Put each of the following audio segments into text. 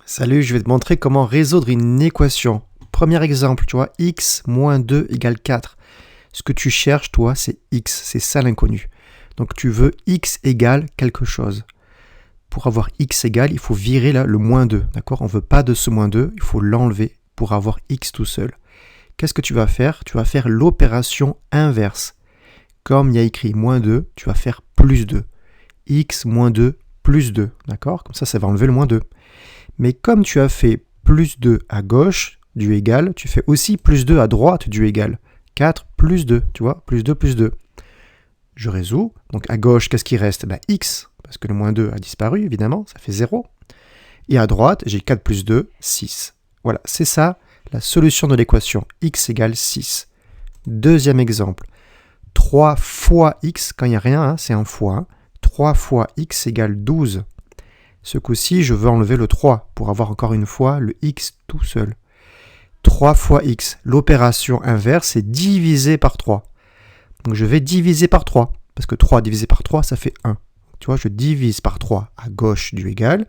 Salut, je vais te montrer comment résoudre une équation. Premier exemple, tu vois, x moins 2 égale 4. Ce que tu cherches, toi, c'est x, c'est ça l'inconnu. Donc tu veux x égale quelque chose. Pour avoir x égale, il faut virer là, le moins 2, d'accord? On ne veut pas de ce moins 2, il faut l'enlever pour avoir x tout seul. Qu'est-ce que tu vas faire? Tu vas faire l'opération inverse. Comme il y a écrit moins 2, tu vas faire plus 2. X moins 2 plus 2, d'accord? Comme ça va enlever le moins 2. Mais comme tu as fait plus 2 à gauche du égal, tu fais aussi plus 2 à droite du égal. 4 plus 2, tu vois, plus 2 plus 2. Je résous. Donc à gauche, qu'est-ce qui reste? X, parce que le moins 2 a disparu, évidemment, ça fait 0. Et à droite, j'ai 4 plus 2, 6. Voilà, c'est ça la solution de l'équation. X égale 6. Deuxième exemple. 3 fois x, quand il n'y a rien, c'est un fois. 3 fois x égale 12. Ce coup-ci, je veux enlever le 3 pour avoir encore une fois le x tout seul. 3 fois x, l'opération inverse, c'est diviser par 3. Donc je vais diviser par 3, parce que 3 divisé par 3, ça fait 1. Tu vois, je divise par 3 à gauche du égal.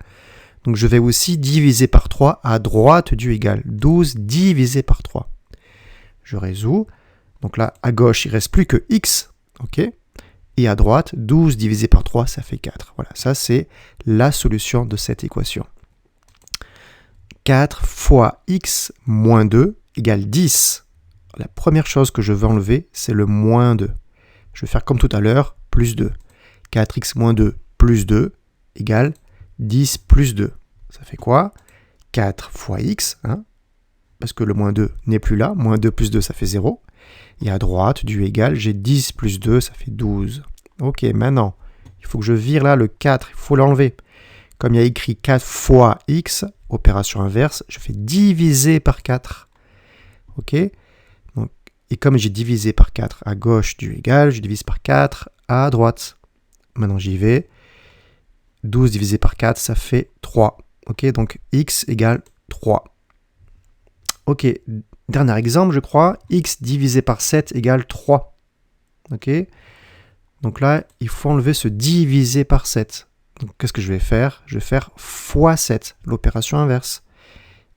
Donc je vais aussi diviser par 3 à droite du égal. 12 divisé par 3. Je résous. Donc là, à gauche, il ne reste plus que x. Ok. Et à droite, 12 divisé par 3, ça fait 4. Voilà, ça c'est la solution de cette équation. 4 fois x moins 2 égale 10. La première chose que je veux enlever, c'est le moins 2. Je vais faire comme tout à l'heure, plus 2. 4x moins 2 plus 2 égale 10 plus 2. Ça fait quoi? 4 fois x, parce que le moins 2 n'est plus là. Moins 2 plus 2, ça fait 0. Et à droite du égal, j'ai 10 plus 2, ça fait 12. Ok, maintenant, il faut que je vire là le 4, il faut l'enlever. Comme il y a écrit 4 fois x, opération inverse, je fais diviser par 4. Ok? Donc, et comme j'ai divisé par 4 à gauche du égal, je divise par 4 à droite. Maintenant, j'y vais. 12 divisé par 4, ça fait 3. Ok, donc x égale 3. Ok, dernier exemple, je crois. X divisé par 7 égale 3. Ok. Donc là, il faut enlever ce divisé par 7. Donc qu'est-ce que je vais faire? Je vais faire fois 7, l'opération inverse.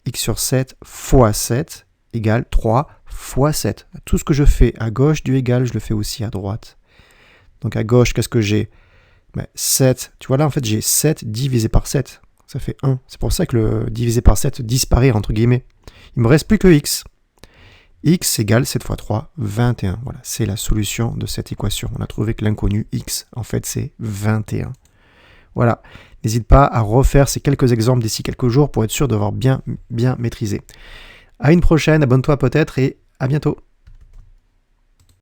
X sur 7 fois 7 égale 3 fois 7. Tout ce que je fais à gauche du égal, je le fais aussi à droite. Donc à gauche, qu'est-ce que j'ai? 7. Tu vois là, en fait, j'ai 7 divisé par 7. Ça fait 1. C'est pour ça que le divisé par 7 disparaît, entre guillemets. Il ne me reste plus que x. X égale 7 fois 3, 21. Voilà, c'est la solution de cette équation. On a trouvé que l'inconnu x, en fait, c'est 21. Voilà, n'hésite pas à refaire ces quelques exemples d'ici quelques jours pour être sûr d'avoir bien maîtrisé. À une prochaine, abonne-toi peut-être et à bientôt.